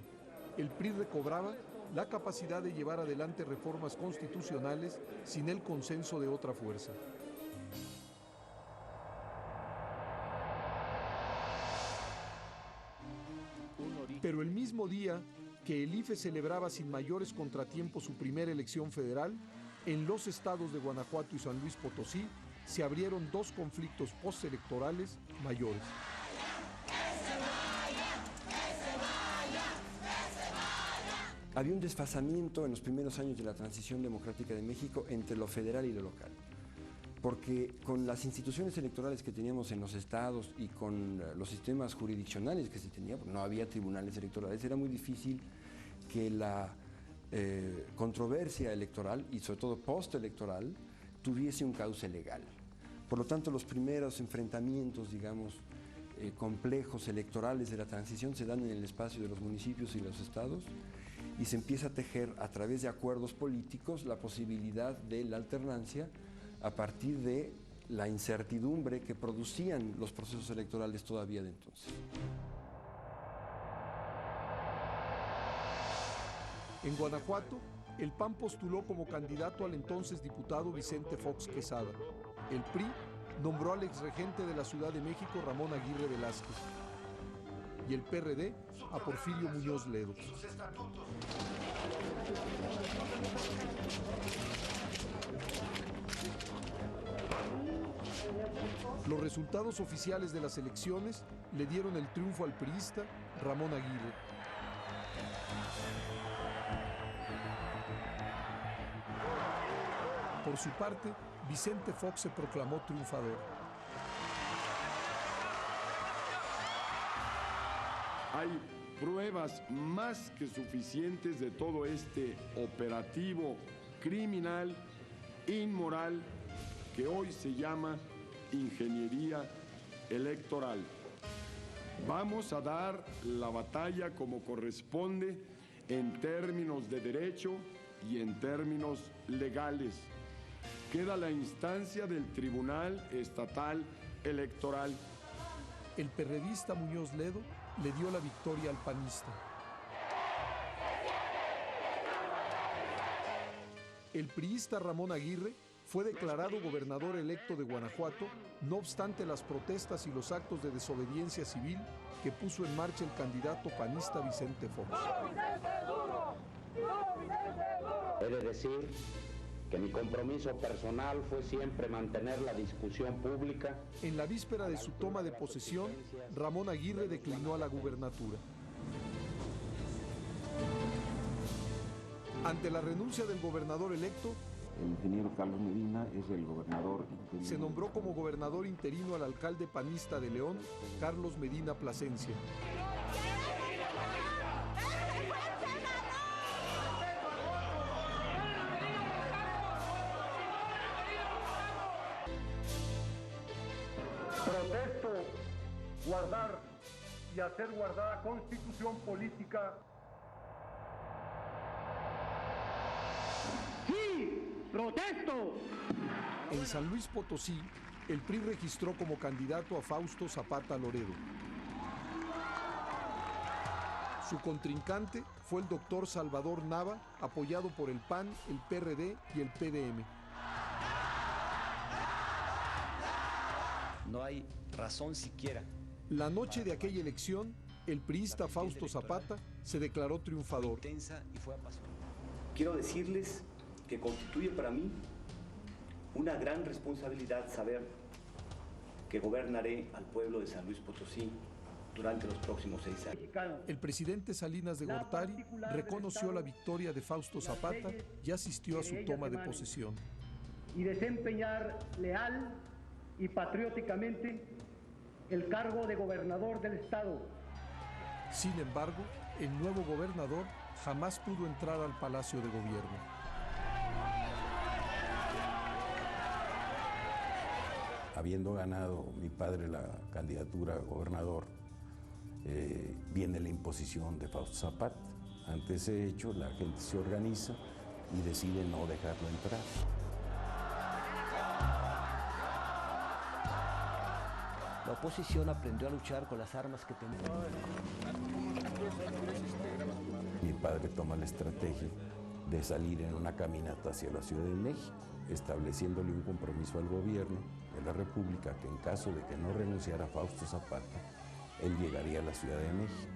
S1: El PRI recobraba la capacidad de llevar adelante reformas constitucionales sin el consenso de otra fuerza. Pero el mismo día que el IFE celebraba sin mayores contratiempos su primera elección federal, en los estados de Guanajuato y San Luis Potosí se abrieron 2 conflictos postelectorales mayores.
S4: Había un desfasamiento en los primeros años de la transición democrática de México entre lo federal y lo local, porque con las instituciones electorales que teníamos en los estados y con los sistemas jurisdiccionales que se tenían, no había tribunales electorales, era muy difícil que la controversia electoral y sobre todo postelectoral tuviese un cauce legal. Por lo tanto, los primeros enfrentamientos, digamos, complejos electorales de la transición se dan en el espacio de los municipios y los estados, y se empieza a tejer a través de acuerdos políticos la posibilidad de la alternancia a partir de la incertidumbre que producían los procesos electorales todavía de entonces.
S1: En Guanajuato, el PAN postuló como candidato al entonces diputado Vicente Fox Quesada. El PRI nombró al exregente de la Ciudad de México, Ramón Aguirre Velázquez, y el PRD a Porfirio Muñoz Ledo. Los resultados oficiales de las elecciones le dieron el triunfo al priista Ramón Aguirre. Por su parte, Vicente Fox se proclamó triunfador.
S17: Hay pruebas más que suficientes de todo este operativo criminal, inmoral, que hoy se llama ingeniería electoral. Vamos a dar la batalla como corresponde en términos de derecho y en términos legales. Queda la instancia del Tribunal Estatal Electoral.
S1: El perredista Muñoz Ledo le dio la victoria al panista. El priista Ramón Aguirre fue declarado gobernador electo de Guanajuato, no obstante las protestas y los actos de desobediencia civil que puso en marcha el candidato panista Vicente Fox.
S22: He de decir que mi compromiso personal fue siempre mantener la discusión pública.
S1: En la víspera de su toma de posesión, Ramón Aguirre declinó a la gubernatura. Ante la renuncia del gobernador electo,
S23: el ingeniero Carlos Medina es el gobernador interino.
S1: Se nombró como gobernador interino al alcalde panista de León, Carlos Medina Plasencia.
S24: Protesto guardar y hacer guardar la Constitución política. Sí, ¡Protesto!
S1: En San Luis Potosí, el PRI registró como candidato a Fausto Zapata Loredo. Su contrincante fue el doctor Salvador Nava, apoyado por el PAN, el PRD y el PDM.
S7: No hay razón siquiera.
S1: La noche de aquella elección, el priista Fausto Zapata se declaró triunfador.
S7: Quiero decirles que constituye para mí una gran responsabilidad saber que gobernaré al pueblo de San Luis Potosí durante los próximos 6 años.
S1: El presidente Salinas de Gortari reconoció la victoria de Fausto Zapata y asistió a su toma de posesión.
S24: Y desempeñar leal y patrióticamente el cargo de gobernador del estado.
S1: Sin embargo, el nuevo gobernador jamás pudo entrar al Palacio de Gobierno.
S23: Habiendo ganado mi padre la candidatura a gobernador, viene la imposición de Fausto Zapata. Ante ese hecho, la gente se organiza y decide no dejarlo entrar.
S7: La oposición aprendió a luchar con las armas que tenía.
S23: Mi padre toma la estrategia de salir en una caminata hacia la Ciudad de México, estableciéndole un compromiso al gobierno de la República que en caso de que no renunciara Fausto Zapata, él llegaría a la Ciudad de México.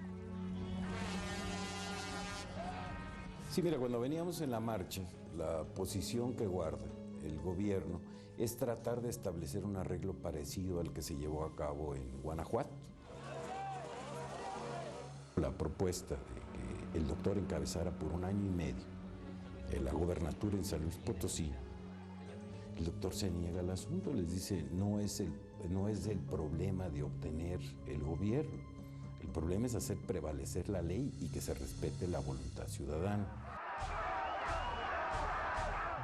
S23: Sí, mira, cuando veníamos en la marcha, la posición que guarda el gobierno es tratar de establecer un arreglo parecido al que se llevó a cabo en Guanajuato. La propuesta de que el doctor encabezara por 1 año y medio la gobernatura en San Luis Potosí, el doctor se niega al asunto, les dice, no es el problema de obtener el gobierno, el problema es hacer prevalecer la ley y que se respete la voluntad ciudadana.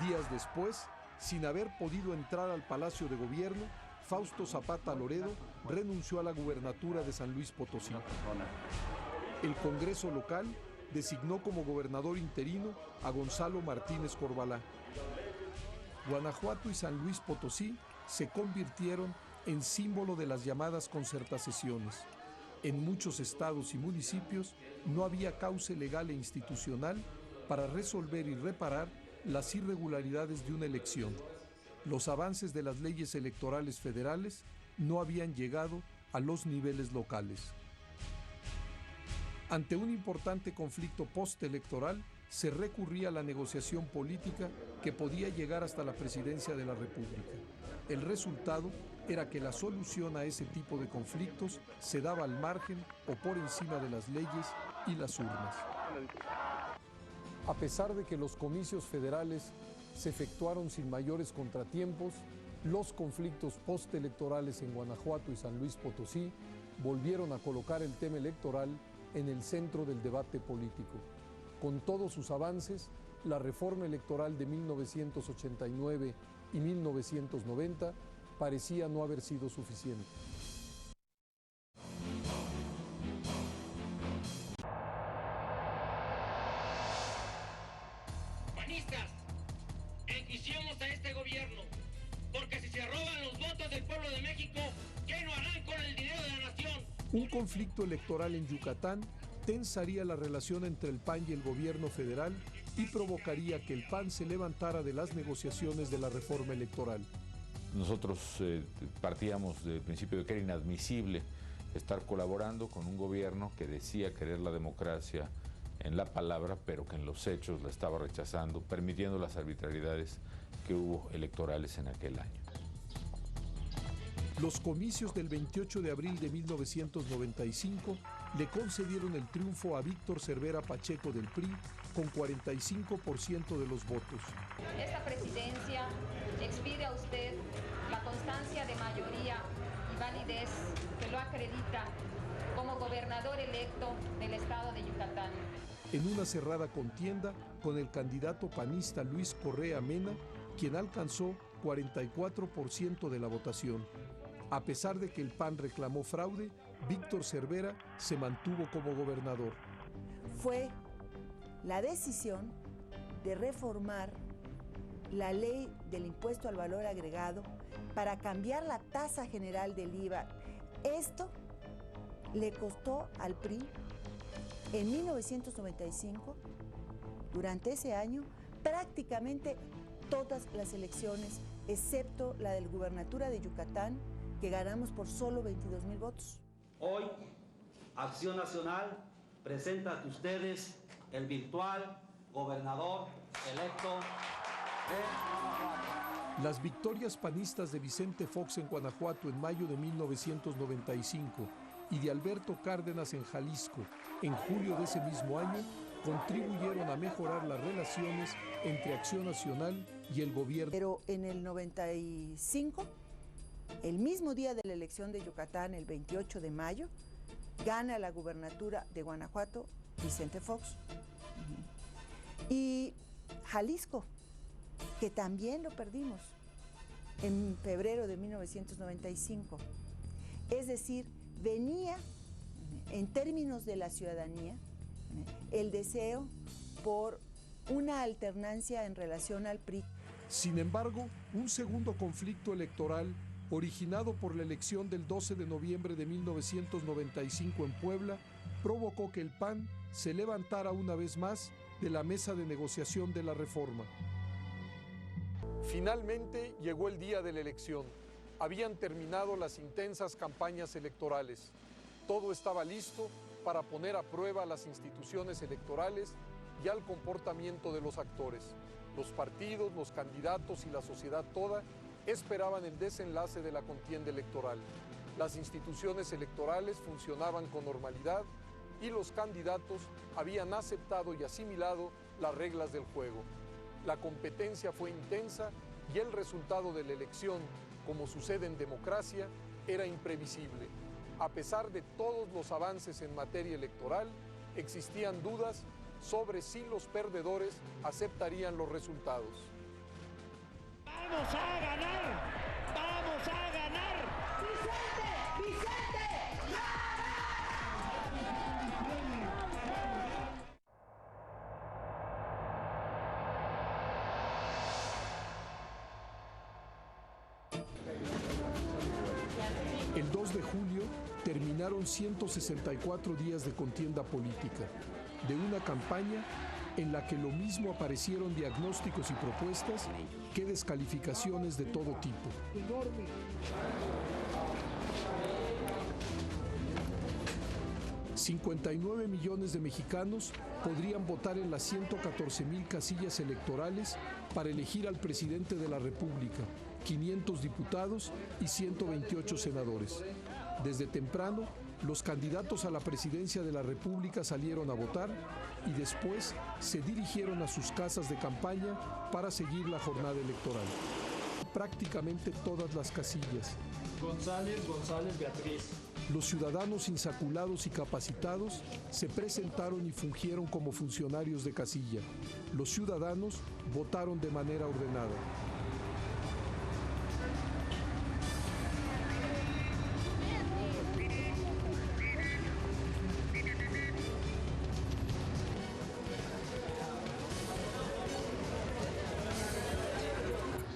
S1: Días después, sin haber podido entrar al Palacio de Gobierno, Fausto Zapata Loredo renunció a la gubernatura de San Luis Potosí. El Congreso local designó como gobernador interino a Gonzalo Martínez Corbalá. Guanajuato y San Luis Potosí se convirtieron en símbolo de las llamadas concertaciones. En muchos estados y municipios no había cauce legal e institucional para resolver y reparar las irregularidades de una elección. Los avances de las leyes electorales federales no habían llegado a los niveles locales. Ante un importante conflicto postelectoral, se recurría a la negociación política que podía llegar hasta la presidencia de la República. El resultado era que la solución a ese tipo de conflictos se daba al margen o por encima de las leyes y las urnas. A pesar de que los comicios federales se efectuaron sin mayores contratiempos, los conflictos postelectorales en Guanajuato y San Luis Potosí volvieron a colocar el tema electoral en el centro del debate político. Con todos sus avances, la reforma electoral de 1989 y 1990 parecía no haber sido suficiente.
S11: Panistas, exigimos a este gobierno, porque si se roban los votos del pueblo de México, ¿qué no harán con el dinero de la nación?
S1: Un conflicto electoral en Yucatán tensaría la relación entre el PAN y el gobierno federal y provocaría que el PAN se levantara de las negociaciones de la reforma electoral.
S2: Nosotros partíamos del principio de que era inadmisible estar colaborando con un gobierno que decía querer la democracia en la palabra, pero que en los hechos la estaba rechazando, permitiendo las arbitrariedades que hubo electorales en aquel año.
S1: Los comicios del 28 de abril de 1995 le concedieron el triunfo a Víctor Cervera Pacheco del PRI con 45% de los votos.
S13: Esta presidencia expide a usted la constancia de mayoría y validez que lo acredita como gobernador electo del estado de Yucatán.
S1: En una cerrada contienda con el candidato panista Luis Correa Mena, quien alcanzó 44% de la votación. A pesar de que el PAN reclamó fraude, Víctor Cervera se mantuvo como gobernador.
S5: Fue la decisión de reformar la ley del impuesto al valor agregado para cambiar la tasa general del IVA. Esto le costó al PRI en 1995, durante ese año, prácticamente todas las elecciones, excepto la de la gubernatura de Yucatán, que ganamos por solo 22,000 votos.
S6: Hoy, Acción Nacional presenta ante ustedes el virtual gobernador electo de Guanajuato.
S1: Las victorias panistas de Vicente Fox en Guanajuato en mayo de 1995 y de Alberto Cárdenas en Jalisco en julio de ese mismo año contribuyeron a mejorar las relaciones entre Acción Nacional y el gobierno.
S5: Pero en el 95, el mismo día de la elección de Yucatán, el 28 de mayo, gana la gubernatura de Guanajuato Vicente Fox. Y Jalisco, que también lo perdimos en febrero de 1995. Es decir, venía, en términos de la ciudadanía, el deseo por una alternancia en relación al PRI.
S1: Sin embargo, un segundo conflicto electoral originado por la elección del 12 de noviembre de 1995 en Puebla provocó que el PAN se levantara una vez más de la mesa de negociación de la reforma. Finalmente llegó el día de la elección. Habían terminado las intensas campañas electorales. Todo estaba listo para poner a prueba las instituciones electorales y al comportamiento de los actores. Los partidos, los candidatos y la sociedad toda esperaban el desenlace de la contienda electoral. Las instituciones electorales funcionaban con normalidad y los candidatos habían aceptado y asimilado las reglas del juego. La competencia fue intensa y el resultado de la elección, como sucede en democracia, era imprevisible. A pesar de todos los avances en materia electoral, existían dudas sobre si los perdedores aceptarían los resultados.
S11: ¡Vamos a ganar! ¡Vamos a ganar! ¡Vicente! ¡Vicente!
S1: El 2 de julio terminaron 164 días de contienda política, de una campaña en la que lo mismo aparecieron diagnósticos y propuestas que descalificaciones de todo tipo. 59 millones de mexicanos podrían votar en las 114,000 casillas electorales para elegir al presidente de la República, 500 diputados y 128 senadores. Desde temprano, los candidatos a la presidencia de la República salieron a votar y después se dirigieron a sus casas de campaña para seguir la jornada electoral. Prácticamente todas las casillas.
S10: González, Beatriz.
S1: Los ciudadanos insaculados y capacitados se presentaron y fungieron como funcionarios de casilla. Los ciudadanos votaron de manera ordenada.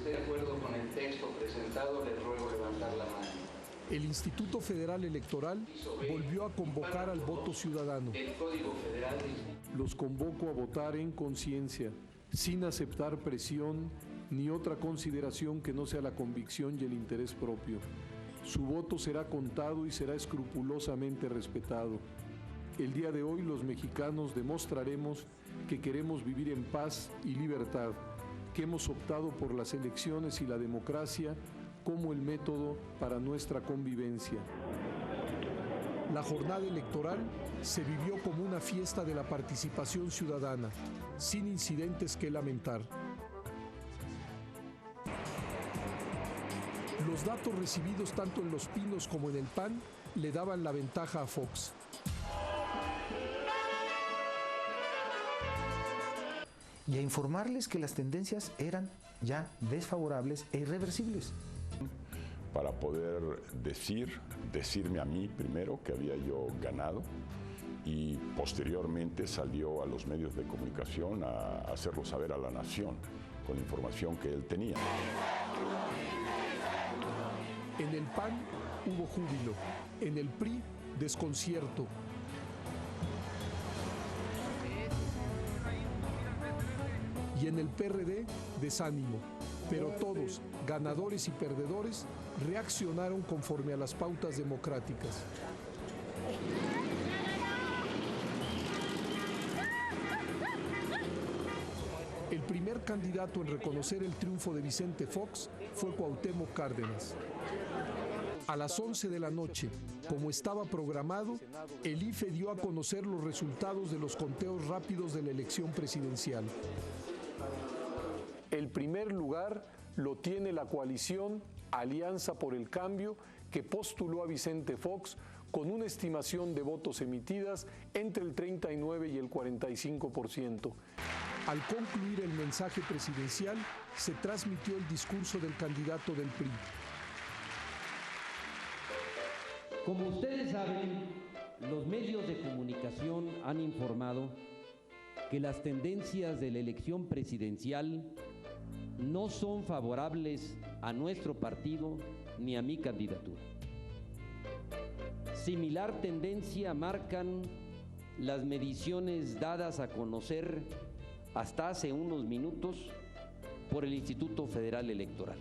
S14: De acuerdo con el texto presentado, le ruego levantar la mano.
S1: El Instituto Federal Electoral volvió a convocar al voto ciudadano.
S14: El Código Federal
S1: Los convoco a votar en conciencia, sin aceptar presión ni otra consideración que no sea la convicción y el interés propio. Su voto será contado y será escrupulosamente respetado. El día de hoy los mexicanos demostraremos que queremos vivir en paz y libertad, que hemos optado por las elecciones y la democracia como el método para nuestra convivencia. La jornada electoral se vivió como una fiesta de la participación ciudadana, sin incidentes que lamentar. Los datos recibidos tanto en Los Pinos como en el PAN le daban la ventaja a Fox.
S18: Y a informarles que las tendencias eran ya desfavorables e irreversibles.
S25: Para poder decirme a mí primero que había yo ganado y posteriormente salió a los medios de comunicación a hacerlo saber a la nación con la información que él tenía.
S1: En el PAN hubo júbilo, en el PRI desconcierto. Y en el PRD desánimo. Pero todos, ganadores y perdedores, reaccionaron conforme a las pautas democráticas. El primer candidato en reconocer el triunfo de Vicente Fox fue Cuauhtémoc Cárdenas. A las 11 de la noche, como estaba programado, el IFE dio a conocer los resultados de los conteos rápidos de la elección presidencial. El primer lugar lo tiene la coalición Alianza por el Cambio, que postuló a Vicente Fox con una estimación de votos emitidas entre el 39 y el 45%. Al concluir el mensaje presidencial, se transmitió el discurso del candidato del PRI.
S3: Como ustedes saben, los medios de comunicación han informado que las tendencias de la elección presidencial no son favorables a nuestro partido ni a mi candidatura. Similar tendencia marcan las mediciones dadas a conocer hasta hace unos minutos por el Instituto Federal Electoral.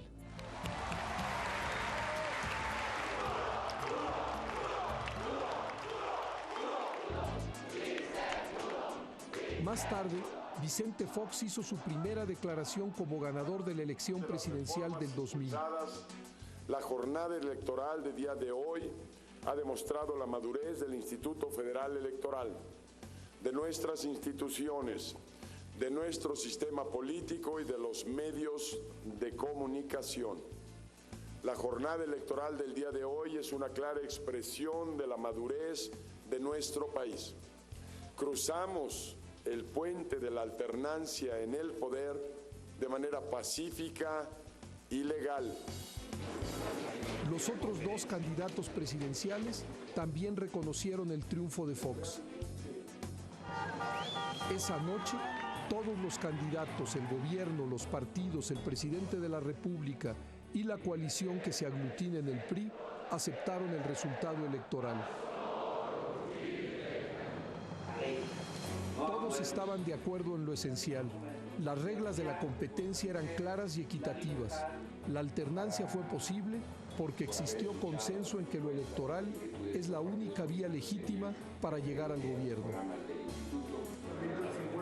S1: Más tarde, Vicente Fox hizo su primera declaración como ganador de la elección presidencial del 2000.
S12: La jornada electoral del día de hoy ha demostrado la madurez del Instituto Federal Electoral, de nuestras instituciones, de nuestro sistema político y de los medios de comunicación. La jornada electoral del día de hoy es una clara expresión de la madurez de nuestro país. Cruzamos el puente de la alternancia en el poder de manera pacífica y legal.
S1: Los otros dos candidatos presidenciales también reconocieron el triunfo de Fox. Esa noche, todos los candidatos, el gobierno, los partidos, el presidente de la República y la coalición que se aglutina en el PRI aceptaron el resultado electoral. Todos estaban de acuerdo en lo esencial. Las reglas de la competencia eran claras y equitativas. La alternancia fue posible porque existió consenso en que lo electoral es la única vía legítima para llegar al gobierno.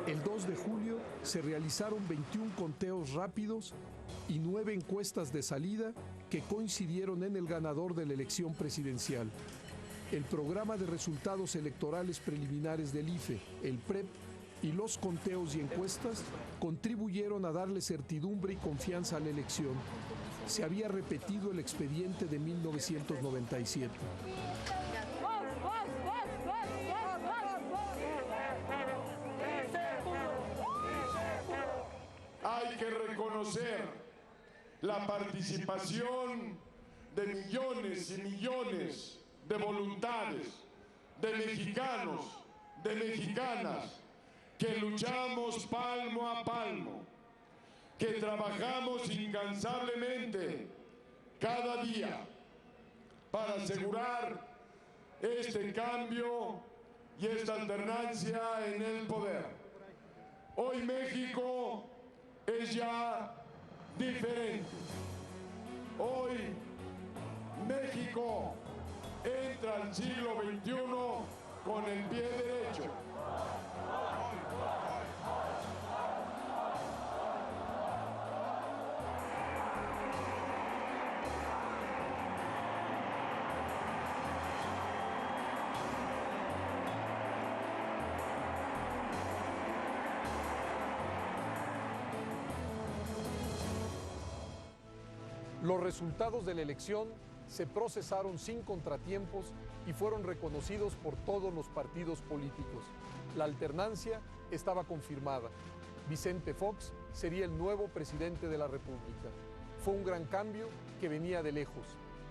S1: El 2 de julio se realizaron 21 conteos rápidos y 9 encuestas de salida que coincidieron en el ganador de la elección presidencial. El programa de resultados electorales preliminares del IFE, el PREP, y los conteos y encuestas contribuyeron a darle certidumbre y confianza a la elección. Se había repetido el expediente de 1997.
S12: Hay que reconocer la participación de millones y millones de voluntades, de mexicanos, de mexicanas, que luchamos palmo a palmo, que trabajamos incansablemente cada día para asegurar este cambio y esta alternancia en el poder. Hoy México es ya diferente. Hoy México entra al siglo XXI con el pie derecho.
S1: Los resultados de la elección se procesaron sin contratiempos y fueron reconocidos por todos los partidos políticos. La alternancia estaba confirmada. Vicente Fox sería el nuevo presidente de la República. Fue un gran cambio que venía de lejos.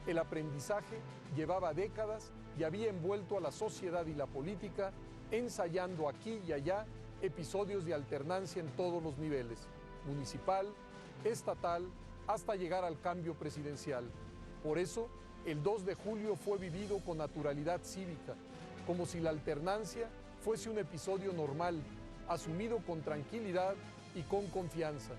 S1: El aprendizaje llevaba décadas y había envuelto a la sociedad y la política, ensayando aquí y allá episodios de alternancia en todos los niveles: municipal, estatal, hasta llegar al cambio presidencial. Por eso, el 2 de julio fue vivido con naturalidad cívica, como si la alternancia fuese un episodio normal, asumido con tranquilidad y con confianza.